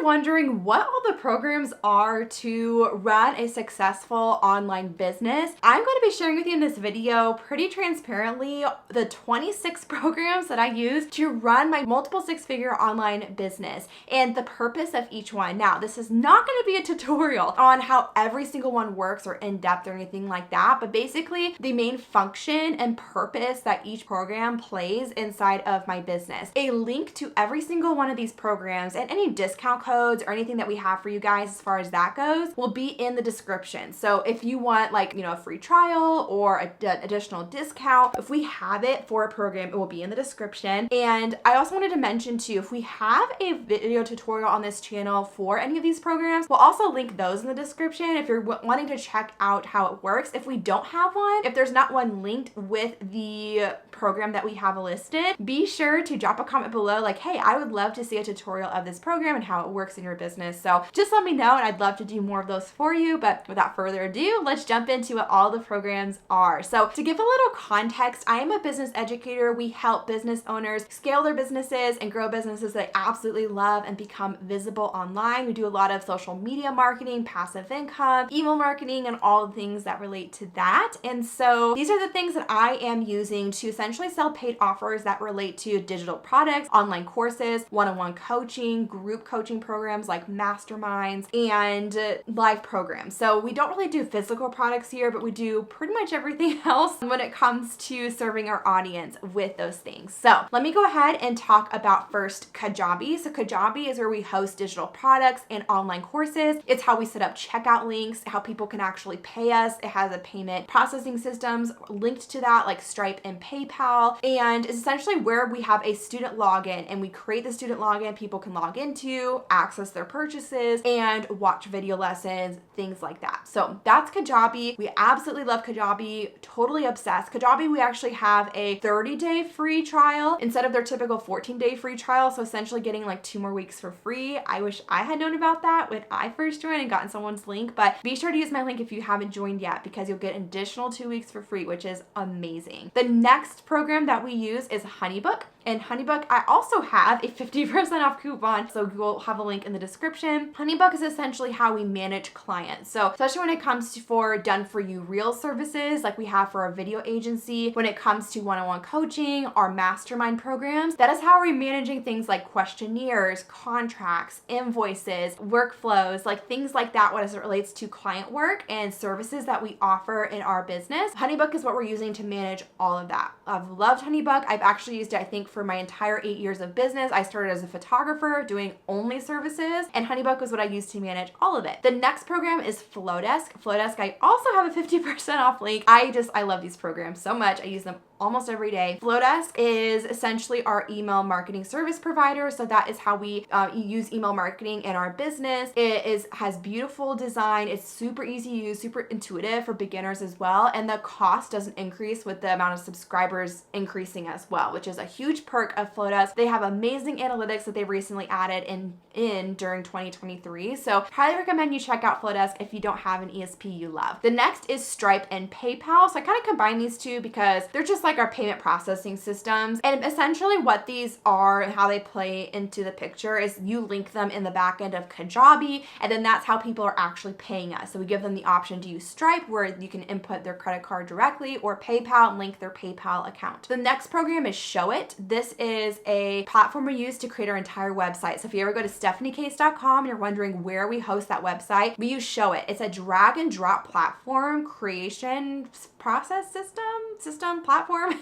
wondering what all the programs are to run a successful online business, I'm going to be sharing with you in this video pretty transparently the 26 programs that I use to run my multiple six-figure online business and the purpose of each one. Now, this is not going to be a tutorial on how every single one works or in depth or anything like that, but basically the main function and purpose that each program plays inside of my business. A link to every single one of these programs and any discount codes or anything that we have for you guys as far as that goes will be in the description. So if you want a free trial or an additional discount, if we have it for a program, it will be in the description. And I also wanted to mention too, if we have a video tutorial on this channel for any of these programs, we'll also link those in the description if you're wanting to check out how it works. If we don't have one, if there's not one linked with the program that we have listed, be sure to drop a comment below like, hey, I would love to see a tutorial of this program and how it works in your business. So just let me know and I'd love to do more of those for you. But without further ado, let's jump into what all the programs are. So to give a little context, I am a business educator. We help business owners scale their businesses and grow businesses that they absolutely love and become visible online. We do a lot of social media marketing, passive income, email marketing, and all the things that relate to that. And so these are the things that I am using to essentially sell paid offers that relate to digital products, online courses, one-on-one coaching, group coaching programs like masterminds, and live programs. So we don't really do physical products here, but we do pretty much everything else when it comes to serving our audience with those things. So let me go ahead and talk about first Kajabi. So Kajabi is where we host digital products and online courses. It's how we set up checkout links, how people can actually pay us. It has a payment processing systems linked to that like Stripe and PayPal. And it's essentially where we have a student login and we create the student login people can log into, access their purchases, and watch video lessons, things like that. So that's Kajabi. We absolutely love Kajabi, totally obsessed. Kajabi, we actually have a 30-day free trial instead of their typical 14-day free trial. So essentially getting like 2 more weeks for free. I wish I had known about that when I first joined and gotten someone's link, but be sure to use my link if you haven't joined yet because you'll get an additional 2 weeks for free, which is amazing. The next program that we use is Honeybook. And Honeybook, I also have a 50% off coupon, so we'll have a link in the description. Honeybook is essentially how we manage clients. So especially when it comes to for done-for-you real services, like we have for our video agency, when it comes to one-on-one coaching, our mastermind programs, that is how we're managing things like questionnaires, contracts, invoices, workflows, like things like that as it relates to client work and services that we offer in our business. Honeybook is what we're using to manage all of that. I've loved Honeybook. I've actually used it, I think, for my entire 8 years of business. I started as a photographer doing only services, and Honeybook was what I used to manage all of it. The next program is Flowdesk. Flowdesk, I also have a 50% off link. I love these programs so much. I use them almost every day. Flowdesk is essentially our email marketing service provider. So that is how we use email marketing in our business. It has beautiful design. It's super easy to use, super intuitive for beginners as well. And the cost doesn't increase with the amount of subscribers increasing as well, which is a huge perk of Flowdesk. They have amazing analytics that they've recently added in during 2023. So highly recommend you check out Flowdesk if you don't have an ESP you love. The next is Stripe and PayPal. So I kind of combine these two because they're just like our payment processing systems. And essentially what these are and how they play into the picture is you link them in the back end of Kajabi, and then that's how people are actually paying us. So we give them the option to use Stripe where you can input their credit card directly, or PayPal and link their PayPal account. The next program is Showit. This is a platform we use to create our entire website. So if you ever go to stephaniecase.com and you're wondering where we host that website, we use Showit. It's a drag and drop platform creation process system platform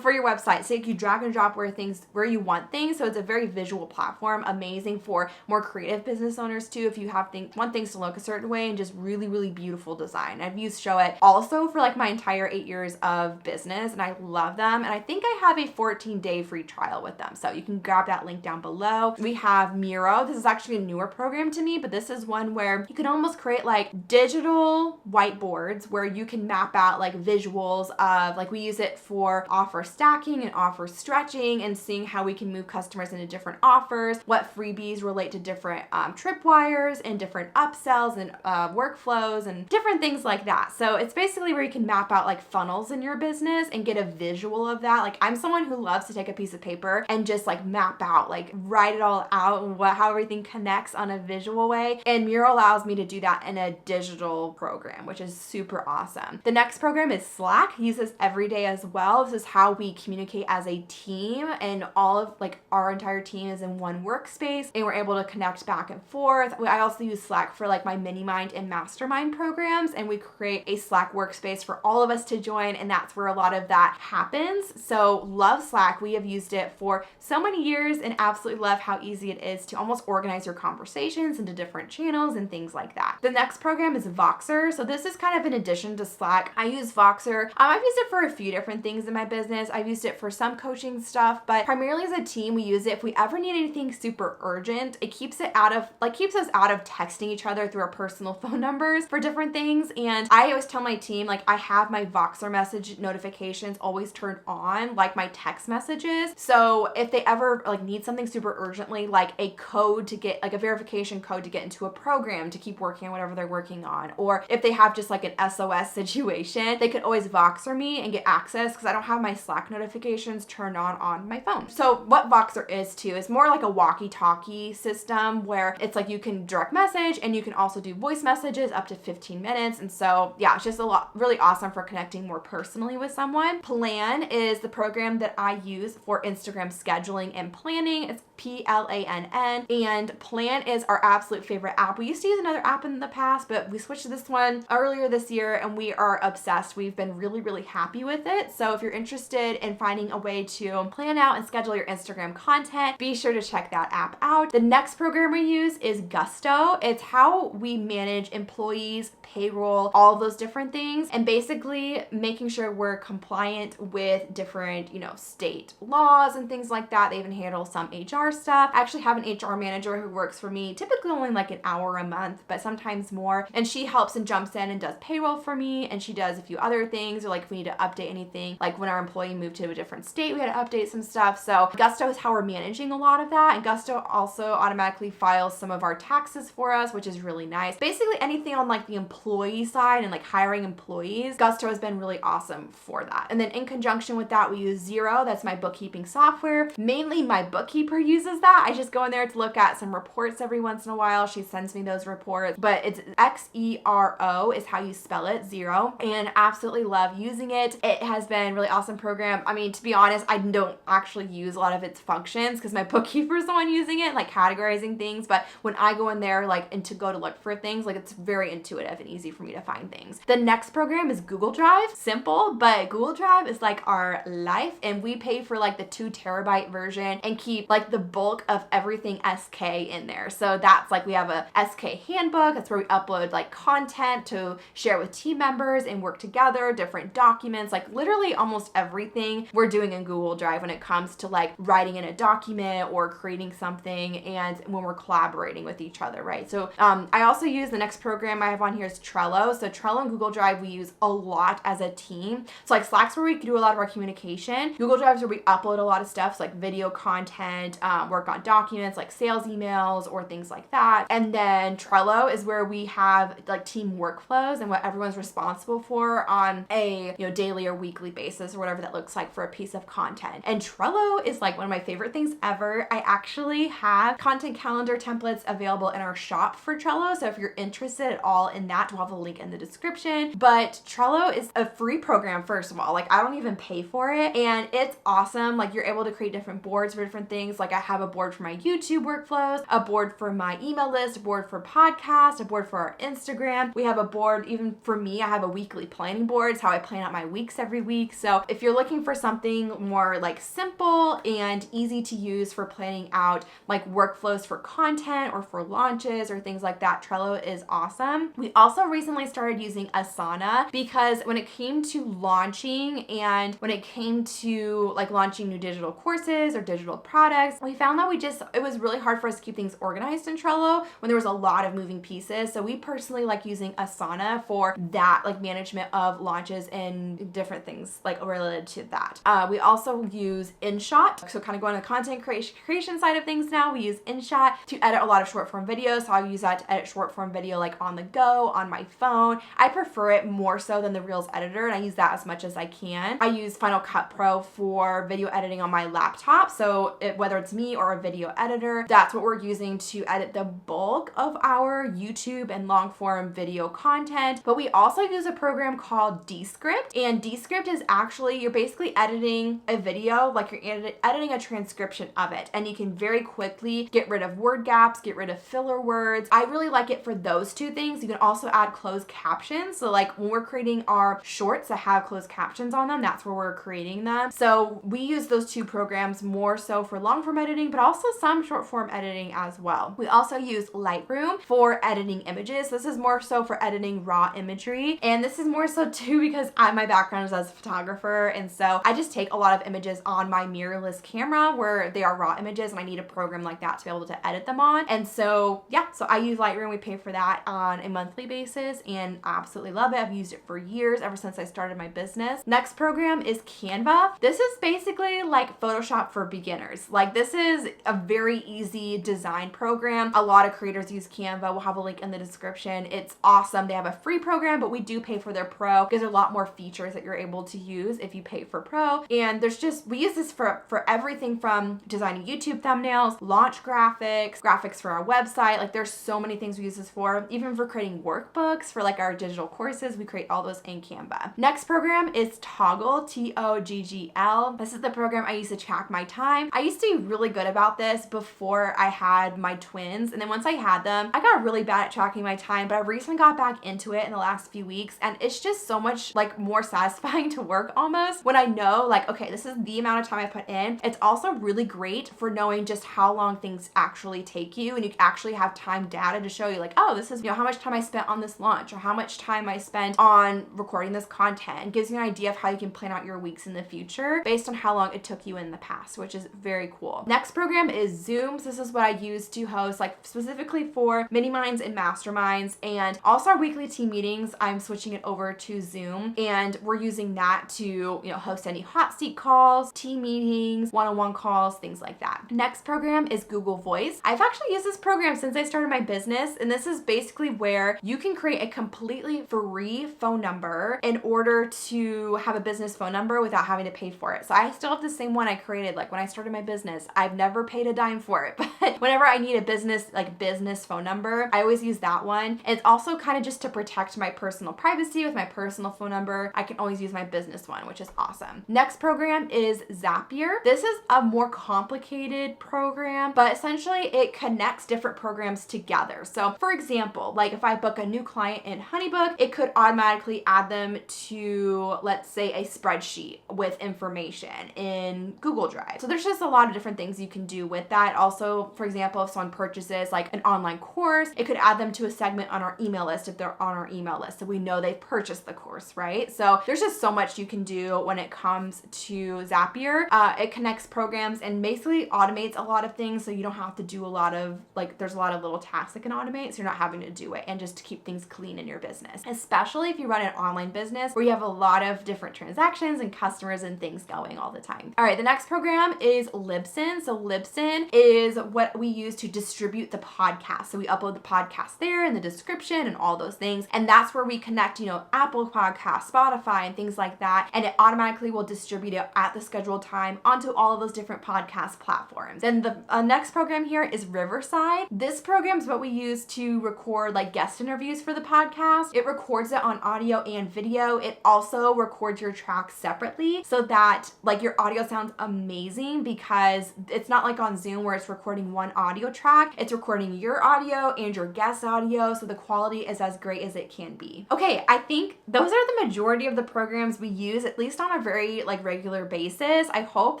for your website. So you drag and drop where you want things. So it's a very visual platform, amazing for more creative business owners too. If you want things to look a certain way, and just really, really beautiful design. I've used Showit also for like my entire 8 years of business, and I love them. And I think I have a 14-day free trial with them. So you can grab that link down below. We have Miro. This is actually a newer program to me, but this is one where you can almost create like digital whiteboards where you can map out like visuals of, like we use it it for offer stacking and offer stretching and seeing how we can move customers into different offers, what freebies relate to different tripwires and different upsells and workflows and different things like that. So it's basically where you can map out like funnels in your business and get a visual of that. Like I'm someone who loves to take a piece of paper and just like map out, like write it all out and how everything connects on a visual way. And Mural allows me to do that in a digital program, which is super awesome. The next program is Slack. I use this every day as well. This is how we communicate as a team, and all of like our entire team is in one workspace and we're able to connect back and forth. I also use Slack for like my mini mind and mastermind programs, and we create a Slack workspace for all of us to join, and that's where a lot of that happens. So love Slack. We have used it for so many years and absolutely love how easy it is to almost organize your conversations into different channels and things like that. The next program is Voxer. So this is kind of in addition to Slack. I use Voxer. I've used it for a few different things in my business. I've used it for some coaching stuff, but primarily as a team, we use it if we ever need anything super urgent. It keeps us out of texting each other through our personal phone numbers for different things. And I always tell my team, like, I have my Voxer message notifications always turned on, like my text messages. So if they ever like need something super urgently, like a code to get, like a verification code to get into a program to keep working on whatever they're working on, or if they have just like an SOS situation, they could always Voxer me and get access because I don't have my Slack notifications turned on my phone. So what Voxer is too is more like a walkie-talkie system where it's like you can direct message and you can also do voice messages up to 15 minutes. And so yeah, it's just really awesome for connecting more personally with someone. Plan is the program that I use for Instagram scheduling and planning. It's PLANN, and Plan is our absolute favorite app. We used to use another app in the past, but we switched to this one earlier this year and we are obsessed. We've been really, really happy with it. So if you're interested in finding a way to plan out and schedule your Instagram content, be sure to check that app out. The next program we use is Gusto. It's how we manage employees, payroll, all those different things, and basically making sure we're compliant with different, state laws and things like that. They even handle some HR stuff. I actually have an HR manager who works for me, typically only like an hour a month, but sometimes more. And she helps and jumps in and does payroll for me. And she does a few other things, or like if we need to update anything, like when our employee moved to a different state, we had to update some stuff. So Gusto is how we're managing a lot of that. And Gusto also automatically files some of our taxes for us, which is really nice. Basically anything on like the employee side and like hiring employees, Gusto has been really awesome for that. And then in conjunction with that, we use Xero. That's my bookkeeping software. Mainly my bookkeeper uses that. I just go in there to look at some reports every once in a while. She sends me those reports, but it's Xero is how you spell it, Xero, and absolutely love using it. It has been a really awesome program. I mean, to be honest, I don't actually use a lot of its functions because my bookkeeper is the one using it, like categorizing things. But when I go in there, like, and to go to look for things, like it's very intuitive and easy for me to find things. The next program is Google Drive. Simple, but Google Drive is like our life, and we pay for like the 2 terabyte version and keep like the bulk of everything SK in there. So that's like, we have a SK handbook. That's where we upload like content to share with team members and work together, different documents, like literally almost everything we're doing in Google Drive when it comes to like writing in a document or creating something, and when we're collaborating with each other, right? So I also use, the next program I have on here is Trello. So Trello and Google Drive we use a lot as a team. So like Slack's where we do a lot of our communication. Google Drive's where we upload a lot of stuff, so like video content, work on documents like sales emails or things like that. And then Trello is where we have like team workflows and what everyone's responsible for on a daily or weekly basis, or whatever that looks like for a piece of content. And Trello is like one of my favorite things ever. I actually have content calendar templates available in our shop for Trello. So if you're interested at all in that, we'll have a link in the description. But Trello is a free program, first of all. Like, I don't even pay for it, and it's awesome. Like, you're able to create different boards for different things. Like, I have a board for my YouTube workflows, a board for my email list, a board for podcast, a board for our Instagram. We have a board, even for me, I have a weekly planning board. It's how I plan out my weeks every week. So if you're looking for something more like simple and easy to use for planning out like workflows for content or for launches or things like that, Trello is awesome. We also recently started using Asana because when it came to launching and when it came to like launching new digital courses or digital products, we found that it was really hard for us to keep things organized in Trello when there was a lot of moving pieces. So we personally like using Asana for that, like management of launches and different things things like related to that. We also use InShot. So kind of going to the content creation side of things now, we use InShot to edit a lot of short form videos. So I'll use that to edit short form video like on the go, on my phone. I prefer it more so than the Reels editor, and I use that as much as I can. I use Final Cut Pro for video editing on my laptop. So whether it's me or a video editor, that's what we're using to edit the bulk of our YouTube and long form video content. But we also use a program called Descript, and Descript is actually, you're basically editing a video like you're editing a transcription of it, and you can very quickly get rid of word gaps, get rid of filler words. I really like it for those two things. You can also add closed captions. So like when we're creating our shorts that have closed captions on them, that's where we're creating them. So we use those two programs more so for long form editing, but also some short form editing as well. We also use Lightroom for editing images. This is more so for editing raw imagery. And this is more so too because my background is as a photographer. And so I just take a lot of images on my mirrorless camera where they are raw images, and I need a program like that to be able to edit them on. And so yeah, so I use Lightroom. We pay for that on a monthly basis, and I absolutely love it. I've used it for years, ever since I started my business. Next program is Canva. This is basically like Photoshop for beginners. Like this is a very easy design program. A lot of creators use Canva. We'll have a link in the description. It's awesome. They have a free program, but we do pay for their pro because there's a lot more features that you're able to use if you pay for pro. And we use this for everything from designing YouTube thumbnails, launch graphics for our website. Like there's so many things we use this for, even for creating workbooks for like our digital courses. We create all those in Canva. Next program is Toggl, T-O-G-G-L. This is the program I use to track my time. I used to be really good about this before I had my twins. And then once I had them, I got really bad at tracking my time, but I recently got back into it in the last few weeks. And it's just so much like more satisfying to work almost when I know like, okay, this is the amount of time I put in. It's also really great for knowing just how long things actually take you. And you actually have time data to show you like, oh, this is, how much time I spent on this launch, or how much time I spent on recording this content. It gives you an idea of how you can plan out your weeks in the future based on how long it took you in the past, which is very cool. Next program is Zoom. So this is what I use to host like specifically for mini minds and masterminds, and also our weekly team meetings. I'm switching it over to Zoom, and we're using that to, host any hot seat calls, team meetings, one-on-one calls, things like that. Next program is Google Voice. I've actually used this program since I started my business, and this is basically where you can create a completely free phone number in order to have a business phone number without having to pay for it. So I still have the same one I created like when I started my business. I've never paid a dime for it, but whenever I need a business phone number, I always use that one. And it's also kind of just to protect my personal privacy with my personal phone number. I can always use my business one, which is awesome. Next program is Zapier. This is a more complicated program, but essentially it connects different programs together. So for example, like if I book a new client in Honeybook, it could automatically add them to, let's say, a spreadsheet with information in Google Drive. So there's just a lot of different things you can do with that. Also, for example, if someone purchases like an online course, it could add them to a segment on our email list if they're on our email list, so we know they've purchased the course, right? So there's just so much you can do when it comes to Zapier. It connects programs and basically automates a lot of things, so you don't have to do a lot of there's a lot of little tasks that can automate, so you're not having to do it, and just to keep things clean in your business, especially if you run an online business where you have a lot of different transactions and customers and things going all the time. All right, the next program is Libsyn. So Libsyn is what we use to distribute the podcast. So we upload the podcast there in the description and all those things, and that's where we connect, Apple Podcasts, Spotify, and things like that, and it automatically will distribute it at the scheduled time onto all of those different podcast platforms. Then the next program here is Riverside. This program is what we use to record like guest interviews for the podcast. It records it on audio and video. It also records your tracks separately so that like your audio sounds amazing, because it's not like on Zoom where it's recording one audio track. It's recording your audio and your guest audio, so the quality is as great as it can be. Okay, I think those are the majority of the programs we use, at least on a very regular basis. I hope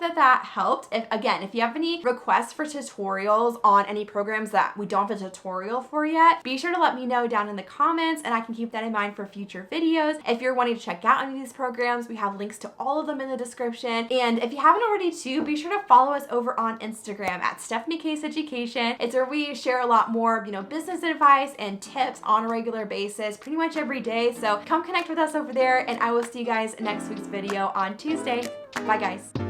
that helped. If you have any requests for tutorials on any programs that we don't have a tutorial for yet, be sure to let me know down in the comments, and I can keep that in mind for future videos. If you're wanting to check out any of these programs, we have links to all of them in the description. And if you haven't already too, be sure to follow us over on Instagram at Stephanie Case Education. It's where we share a lot more, business advice and tips on a regular basis, pretty much every day. So come connect with us over there, and I will see you guys next week's video on Tuesday. Bye guys.